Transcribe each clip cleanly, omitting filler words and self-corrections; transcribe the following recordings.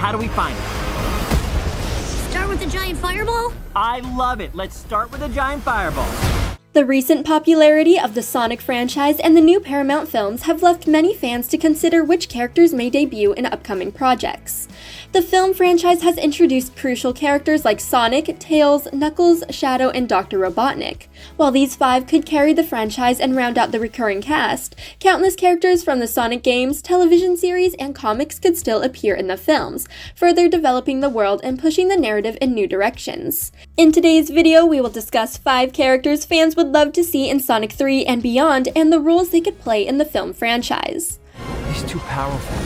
how do we find it? Start with a giant fireball? I love it. Let's start with a giant fireball. The recent popularity of the Sonic franchise and the new Paramount films have left many fans to consider which characters may debut in upcoming projects. The film franchise has introduced crucial characters like Sonic, Tails, Knuckles, Shadow, and Dr. Robotnik. While these 5 could carry the franchise and round out the recurring cast, countless characters from the Sonic games, television series, and comics could still appear in the films, further developing the world and pushing the narrative in new directions. In today's video, we will discuss 5 characters fans would love to see in Sonic 3 and beyond, and the roles they could play in the film franchise. He's too powerful.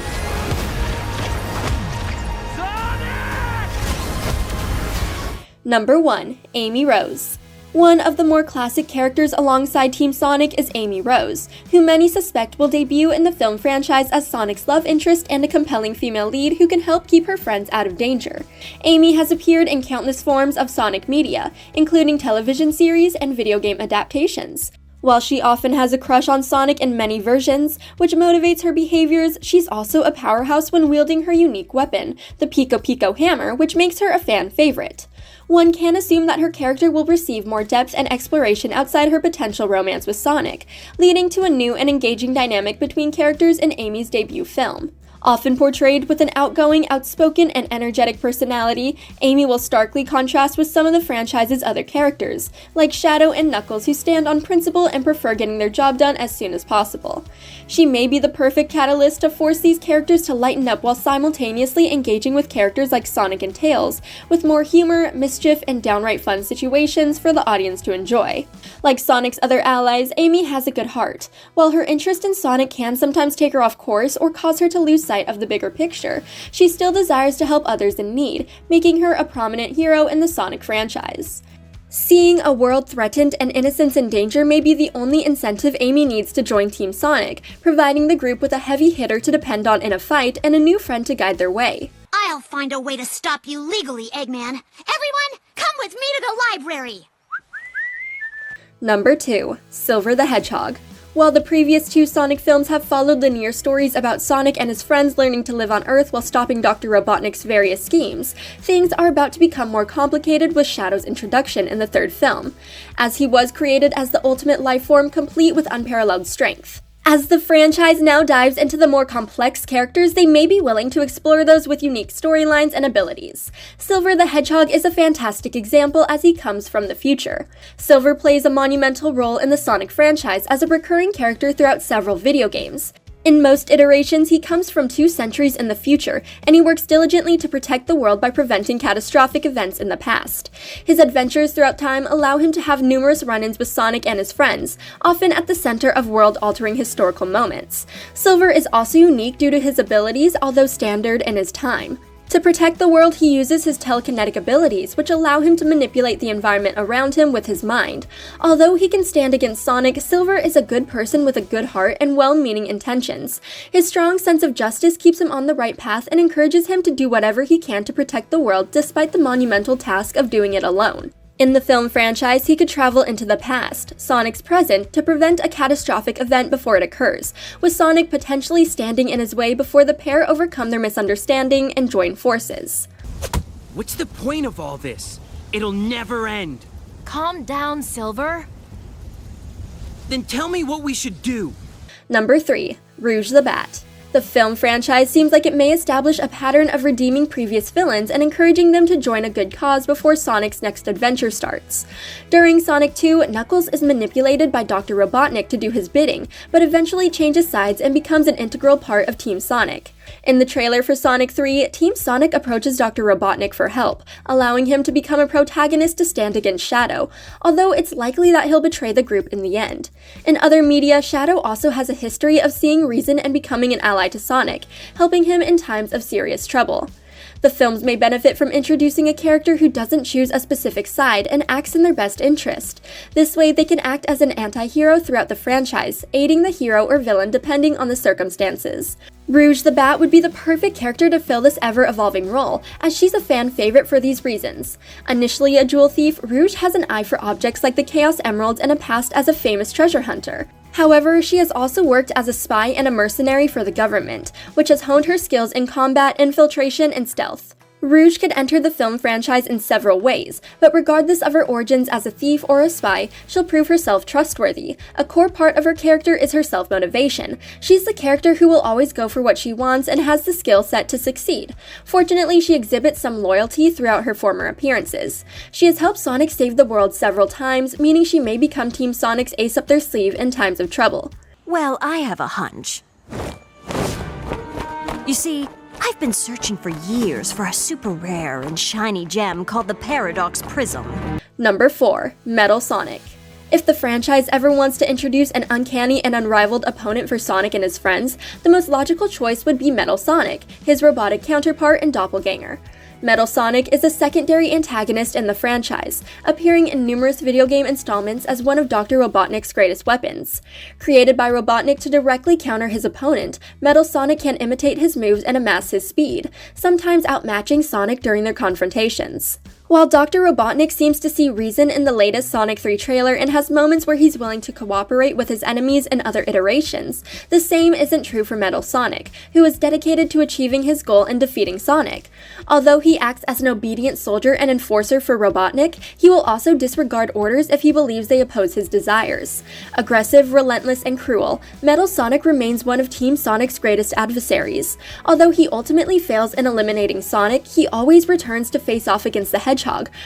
Number 1. Amy Rose. One of the more classic characters alongside Team Sonic is Amy Rose, who many suspect will debut in the film franchise as Sonic's love interest and a compelling female lead who can help keep her friends out of danger. Amy has appeared in countless forms of Sonic media, including television series and video game adaptations. While she often has a crush on Sonic in many versions, which motivates her behaviors, she's also a powerhouse when wielding her unique weapon, the Pico Pico Hammer, which makes her a fan favorite. One can assume that her character will receive more depth and exploration outside her potential romance with Sonic, leading to a new and engaging dynamic between characters in Amy's debut film. Often portrayed with an outgoing, outspoken, and energetic personality, Amy will starkly contrast with some of the franchise's other characters, like Shadow and Knuckles, who stand on principle and prefer getting their job done as soon as possible. She may be the perfect catalyst to force these characters to lighten up while simultaneously engaging with characters like Sonic and Tails, with more humor, mischief, and downright fun situations for the audience to enjoy. Like Sonic's other allies, Amy has a good heart. While her interest in Sonic can sometimes take her off course or cause her to lose sight of the bigger picture, she still desires to help others in need, making her a prominent hero in the Sonic franchise. Seeing a world threatened and innocence in danger may be the only incentive Amy needs to join Team Sonic, providing the group with a heavy hitter to depend on in a fight and a new friend to guide their way. I'll find a way to stop you legally, Eggman. Everyone, come with me to the library! Number 2. Silver the Hedgehog. While the previous 2 Sonic films have followed linear stories about Sonic and his friends learning to live on Earth while stopping Dr. Robotnik's various schemes, things are about to become more complicated with Shadow's introduction in the 3rd film, as he was created as the ultimate life form complete with unparalleled strength. As the franchise now dives into the more complex characters, they may be willing to explore those with unique storylines and abilities. Silver the Hedgehog is a fantastic example as he comes from the future. Silver plays a monumental role in the Sonic franchise as a recurring character throughout several video games. In most iterations, he comes from 2 centuries in the future, and he works diligently to protect the world by preventing catastrophic events in the past. His adventures throughout time allow him to have numerous run-ins with Sonic and his friends, often at the center of world-altering historical moments. Silver is also unique due to his abilities, although standard in his time. To protect the world, he uses his telekinetic abilities, which allow him to manipulate the environment around him with his mind. Although he can stand against Sonic, Silver is a good person with a good heart and well-meaning intentions. His strong sense of justice keeps him on the right path and encourages him to do whatever he can to protect the world despite the monumental task of doing it alone. In the film franchise, he could travel into the past, Sonic's present, to prevent a catastrophic event before it occurs, with Sonic potentially standing in his way before the pair overcome their misunderstanding and join forces. What's the point of all this? It'll never end. Calm down, Silver. Then tell me what we should do. Number 3. Rouge the Bat. The film franchise seems like it may establish a pattern of redeeming previous villains and encouraging them to join a good cause before Sonic's next adventure starts. During Sonic 2, Knuckles is manipulated by Dr. Robotnik to do his bidding, but eventually changes sides and becomes an integral part of Team Sonic. In the trailer for Sonic 3, Team Sonic approaches Dr. Robotnik for help, allowing him to become a protagonist to stand against Shadow, although it's likely that he'll betray the group in the end. In other media, Shadow also has a history of seeing reason and becoming an ally to Sonic, helping him in times of serious trouble. The films may benefit from introducing a character who doesn't choose a specific side and acts in their best interest. This way, they can act as an anti-hero throughout the franchise, aiding the hero or villain depending on the circumstances. Rouge the Bat would be the perfect character to fill this ever-evolving role, as she's a fan favorite for these reasons. Initially a jewel thief, Rouge has an eye for objects like the Chaos Emeralds and a past as a famous treasure hunter. However, she has also worked as a spy and a mercenary for the government, which has honed her skills in combat, infiltration, and stealth. Rouge could enter the film franchise in several ways, but regardless of her origins as a thief or a spy, she'll prove herself trustworthy. A core part of her character is her self-motivation. She's the character who will always go for what she wants and has the skill set to succeed. Fortunately, she exhibits some loyalty throughout her former appearances. She has helped Sonic save the world several times, meaning she may become Team Sonic's ace up their sleeve in times of trouble. Well, I have a hunch. You see, I've been searching for years for a super rare and shiny gem called the Paradox Prism. Number 4. Metal Sonic. If the franchise ever wants to introduce an uncanny and unrivaled opponent for Sonic and his friends, the most logical choice would be Metal Sonic, his robotic counterpart and doppelganger. Metal Sonic is a secondary antagonist in the franchise, appearing in numerous video game installments as one of Dr. Robotnik's greatest weapons. Created by Robotnik to directly counter his opponent, Metal Sonic can imitate his moves and amass his speed, sometimes outmatching Sonic during their confrontations. While Dr. Robotnik seems to see reason in the latest Sonic 3 trailer and has moments where he's willing to cooperate with his enemies in other iterations, the same isn't true for Metal Sonic, who is dedicated to achieving his goal in defeating Sonic. Although he acts as an obedient soldier and enforcer for Robotnik, he will also disregard orders if he believes they oppose his desires. Aggressive, relentless, and cruel, Metal Sonic remains one of Team Sonic's greatest adversaries. Although he ultimately fails in eliminating Sonic, he always returns to face off against the Hedgehog,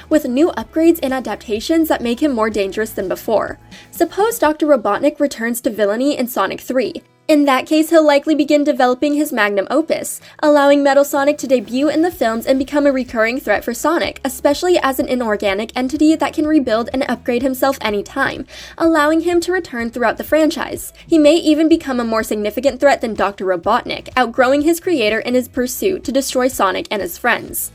with new upgrades and adaptations that make him more dangerous than before. Suppose Dr. Robotnik returns to villainy in Sonic 3. In that case, he'll likely begin developing his magnum opus, allowing Metal Sonic to debut in the films and become a recurring threat for Sonic, especially as an inorganic entity that can rebuild and upgrade himself anytime, allowing him to return throughout the franchise. He may even become a more significant threat than Dr. Robotnik, outgrowing his creator in his pursuit to destroy Sonic and his friends.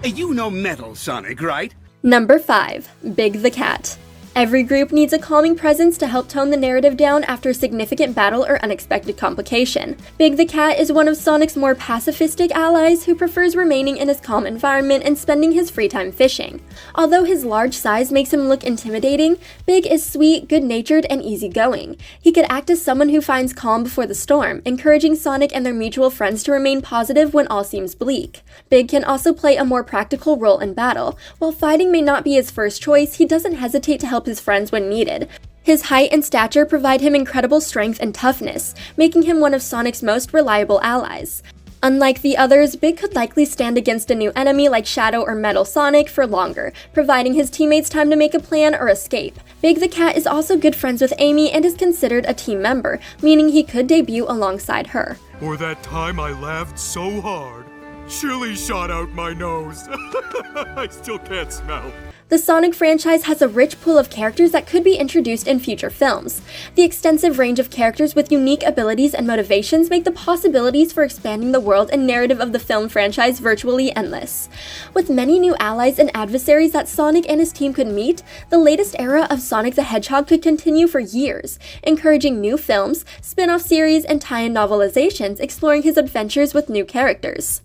You know Metal Sonic, right? Number 5. Big the Cat. Every group needs a calming presence to help tone the narrative down after a significant battle or unexpected complication. Big the Cat is one of Sonic's more pacifistic allies who prefers remaining in his calm environment and spending his free time fishing. Although his large size makes him look intimidating, Big is sweet, good-natured, and easygoing. He could act as someone who finds calm before the storm, encouraging Sonic and their mutual friends to remain positive when all seems bleak. Big can also play a more practical role in battle. While fighting may not be his first choice, he doesn't hesitate to help his friends when needed. His height and stature provide him incredible strength and toughness, making him one of Sonic's most reliable allies. Unlike the others, Big could likely stand against a new enemy like Shadow or Metal Sonic for longer, providing his teammates time to make a plan or escape. Big the Cat is also good friends with Amy and is considered a team member, meaning he could debut alongside her. Or that time I laughed so hard, chili shot out my nose. I still can't smell. The Sonic franchise has a rich pool of characters that could be introduced in future films. The extensive range of characters with unique abilities and motivations make the possibilities for expanding the world and narrative of the film franchise virtually endless. With many new allies and adversaries that Sonic and his team could meet, the latest era of Sonic the Hedgehog could continue for years, encouraging new films, spin-off series, and tie-in novelizations exploring his adventures with new characters.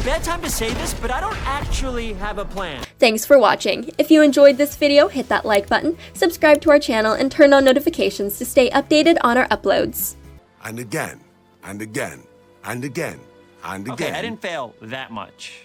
Bad time to say this, but I don't actually have a plan. Thanks for watching. If you enjoyed this video, hit that like button, subscribe to our channel, and turn on notifications to stay updated on our uploads. And again, and again, and again, and again. Okay, I didn't fail that much.